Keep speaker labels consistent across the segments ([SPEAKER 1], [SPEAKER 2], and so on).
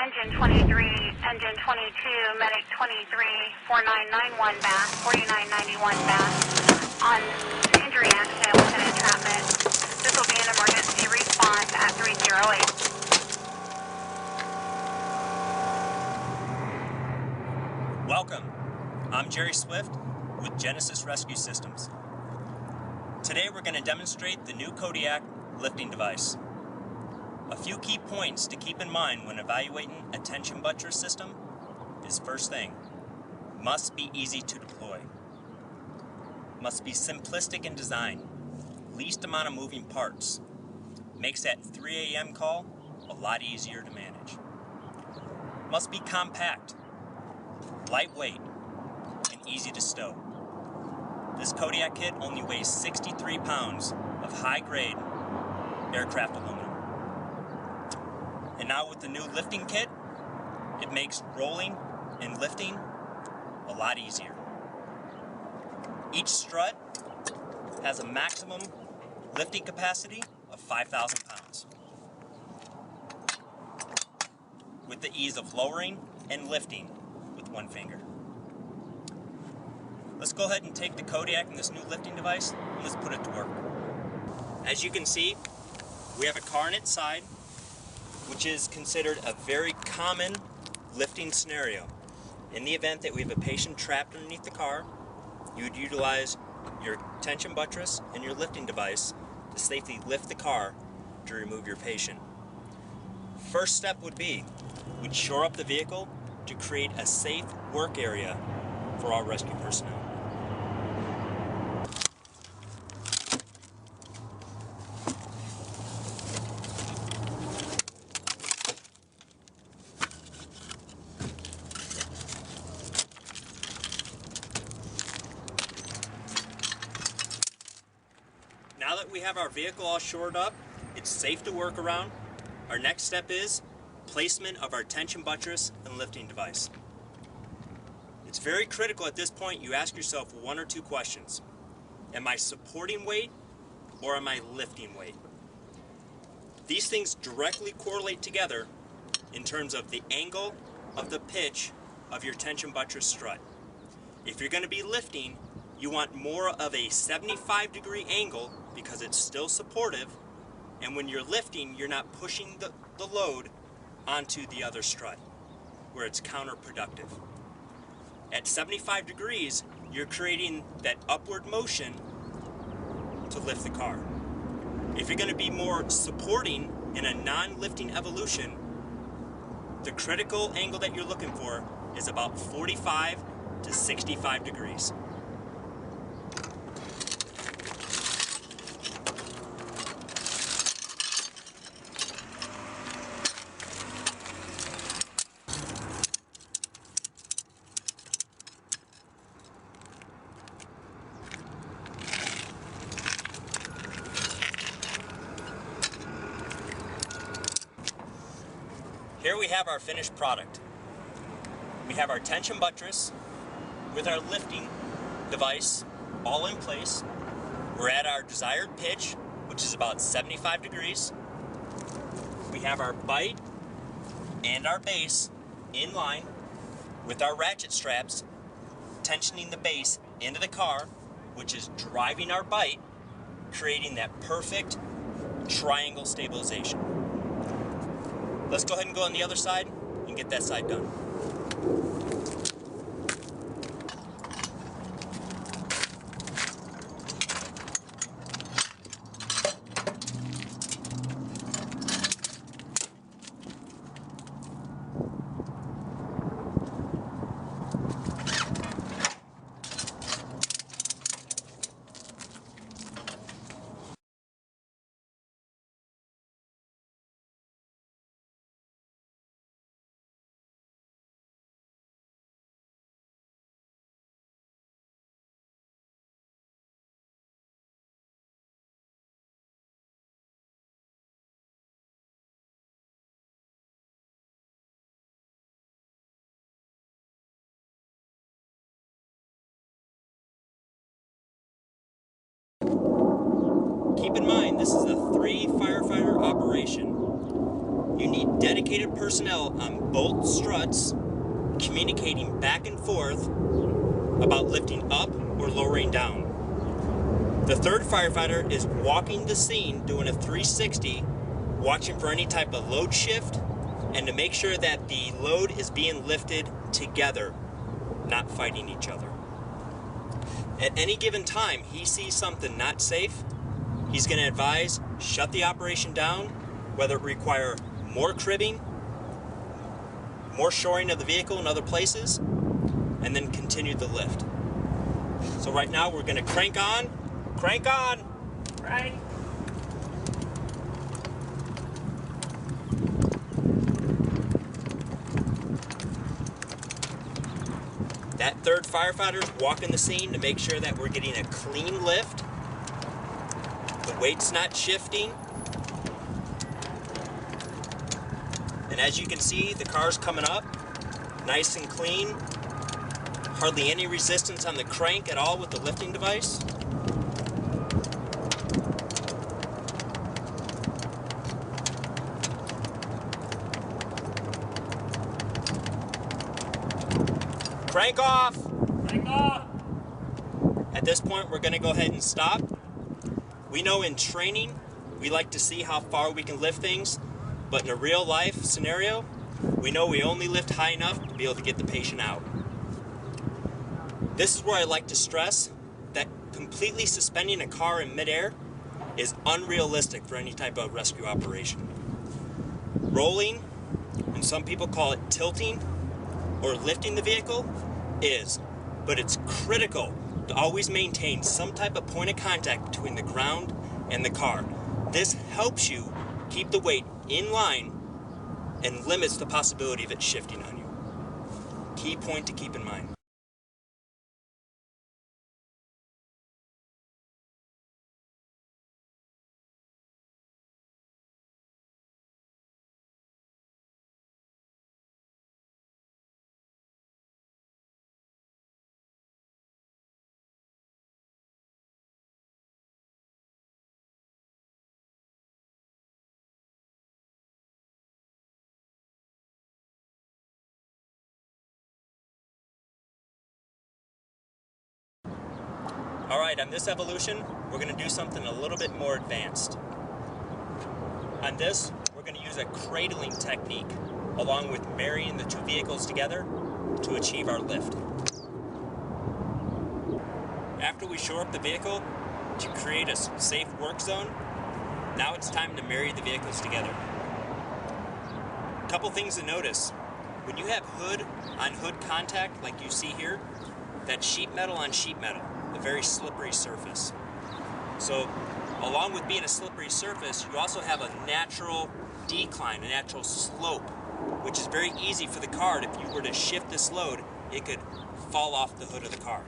[SPEAKER 1] Engine 23, Engine 22, Medic 23, 4991 Bath, 4991 Bath, on injury accident with an entrapment. This will be an emergency response at 308.
[SPEAKER 2] Welcome. I'm Jerry Swift with Genesis Rescue Systems. Today we're going to demonstrate the new Kodiak lifting device. A few key points to keep in mind when evaluating a tension buttress system is, first thing, must be easy to deploy. Must be simplistic in design, least amount of moving parts. Makes that 3 a.m. call a lot easier to manage. Must be compact, lightweight, and easy to stow. This Kodiak kit only weighs 63 pounds of high-grade aircraft aluminum. And now with the new lifting kit, it makes rolling and lifting a lot easier. Each strut has a maximum lifting capacity of 5,000 pounds, with the ease of lowering and lifting with one finger. Let's go ahead and take the Kodiak and this new lifting device and let's put it to work. As you can see, we have a car on its side, which is considered a very common lifting scenario. In the event that we have a patient trapped underneath the car, you would utilize your tension buttress and your lifting device to safely lift the car to remove your patient. First step would be, we'd shore up the vehicle to create a safe work area for our rescue personnel. Now that we have our vehicle all shored up, it's safe to work around, our next step is placement of our tension buttress and lifting device. It's very critical at this point you ask yourself one or two questions. Am I supporting weight or am I lifting weight? These things directly correlate together in terms of the angle of the pitch of your tension buttress strut. If you're going to be lifting, you want more of a 75-degree angle because it's still supportive, and when you're lifting, you're not pushing the load onto the other strut, where it's counterproductive. At 75 degrees, you're creating that upward motion to lift the car. If you're going to be more supporting in a non-lifting evolution, the critical angle that you're looking for is about 45 to 65 degrees. Here we have our finished product. We have our tension buttress with our lifting device all in place. We're at our desired pitch, which is about 75 degrees. We have our bite and our base in line with our ratchet straps, tensioning the base into the car, which is driving our bite, creating that perfect triangle stabilization. Let's go ahead and go on the other side and get that side done. Keep in mind, this is a 3 firefighter operation. you need dedicated personnel on both struts communicating back and forth about lifting up or lowering down. The third firefighter is walking the scene, doing a 360, watching for any type of load shift, and to make sure that the load is being lifted together, not fighting each other. At any given time, he sees something not safe, he's going to advise, shut the operation down, whether it require more cribbing, more shoring of the vehicle in other places, and then continue the lift. So right now we're going to crank on. Right. That third firefighter is walking the scene to make sure that we're getting a clean lift. The weight's not shifting. And as you can see, the car's coming up nice and clean. Hardly any resistance on the crank at all with the lifting device. Crank off! Crank off! At this point, we're going to go ahead and stop. We know in training, we like to see how far we can lift things, but in a real life scenario, we know we only lift high enough to be able to get the patient out. This is where I like to stress that completely suspending a car in midair is unrealistic for any type of rescue operation. Rolling, and some people call it tilting, or lifting the vehicle is, but it's critical to always maintain some type of point of contact between the ground and the car. This helps you keep the weight in line and limits the possibility of it shifting on you. Key point to keep in mind. Alright, on this evolution, we're going to do something a little bit more advanced. On this, we're going to use a cradling technique along with marrying the two vehicles together to achieve our lift. After we shore up the vehicle to create a safe work zone, now it's time to marry the vehicles together. A couple things to notice. When you have hood on hood contact like you see here, that's sheet metal on sheet metal. A very slippery surface. So along with being a slippery surface, you also have a natural decline, a natural slope, which is very easy for the car. If you were to shift this load, it could fall off the hood of the car.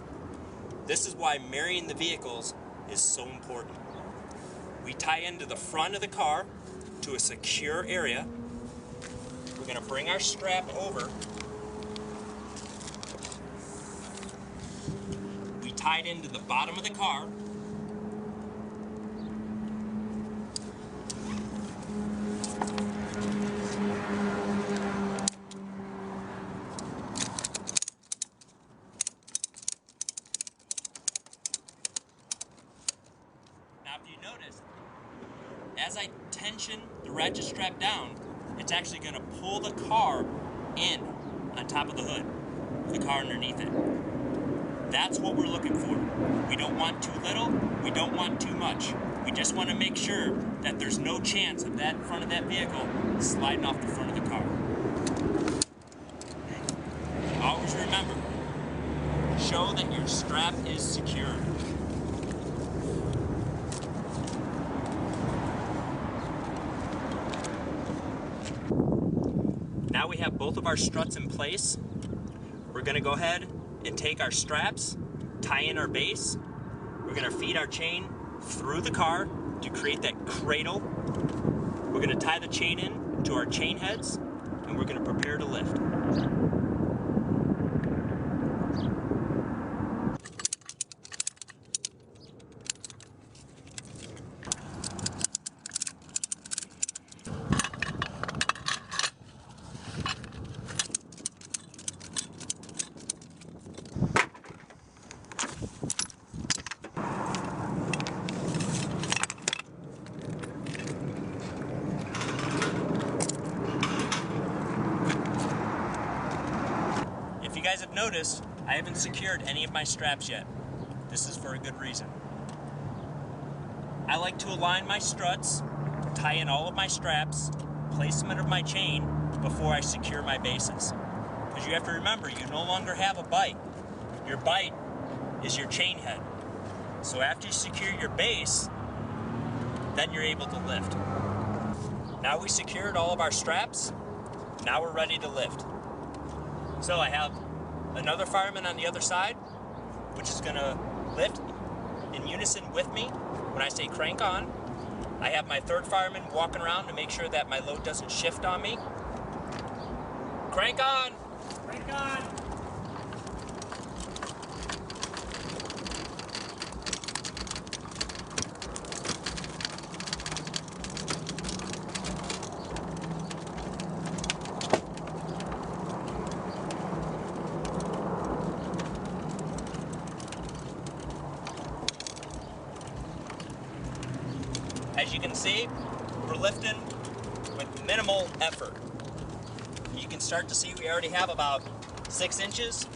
[SPEAKER 2] This is why marrying the vehicles is so important. We tie into the front of the car to a secure area. We're going to bring our strap over. Tied into the bottom of the car. Now if you notice, as I tension the ratchet strap down, it's actually going to pull the car in on top of the hood, the car underneath it. That's what we're looking for. We don't want too little, we don't want too much. We just want to make sure that there's no chance of that front of that vehicle sliding off the front of the car. Always remember, show that your strap is secure. Now we have both of our struts in place. We're going to go ahead and take our straps, tie in our base. We're going to feed our chain through the car to create that cradle. We're going to tie the chain in to our chain heads, and we're going to prepare to lift. guys have noticed, I haven't secured any of my straps yet. This is for a good reason. I like to align my struts, tie in all of my straps, placement of my chain before I secure my bases. Because you have to remember, you no longer have a bite. Your bite is your chain head. So after you secure your base, then you're able to lift. Now we secured all of our straps. Now we're ready to lift. So I have another fireman on the other side, which is gonna lift in unison with me when I say crank on. I have my third fireman walking around to make sure that my load doesn't shift on me. Crank on! Crank on! As you can see, we're lifting with minimal effort. You can start to see we already have about 6 inches.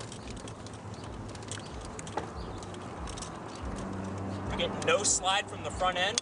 [SPEAKER 2] We're getting no slide from the front end.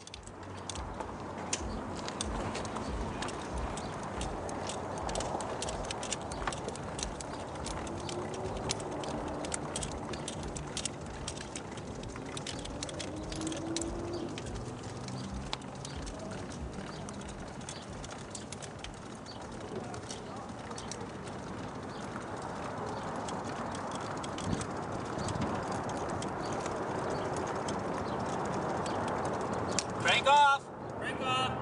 [SPEAKER 2] Crank off! Crank off!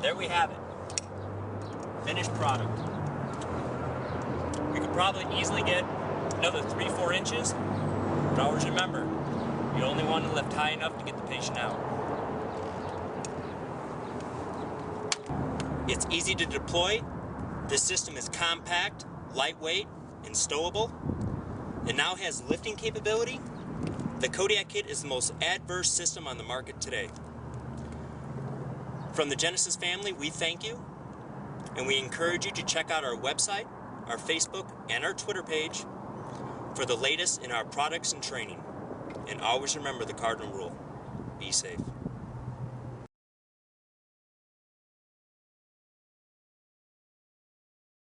[SPEAKER 2] There we have it. Finished product. We could probably easily get another 3-4 inches, but always remember, you only want to lift high enough to get the patient out. It's easy to deploy. This system is compact, lightweight, and stowable, and now has lifting capability. The Kodiak kit is the most adverse system on the market today. From the Genesis family, we thank you, and we encourage you to check out our website, our Facebook, and our Twitter page for the latest in our products and training. And always remember the cardinal rule: be safe.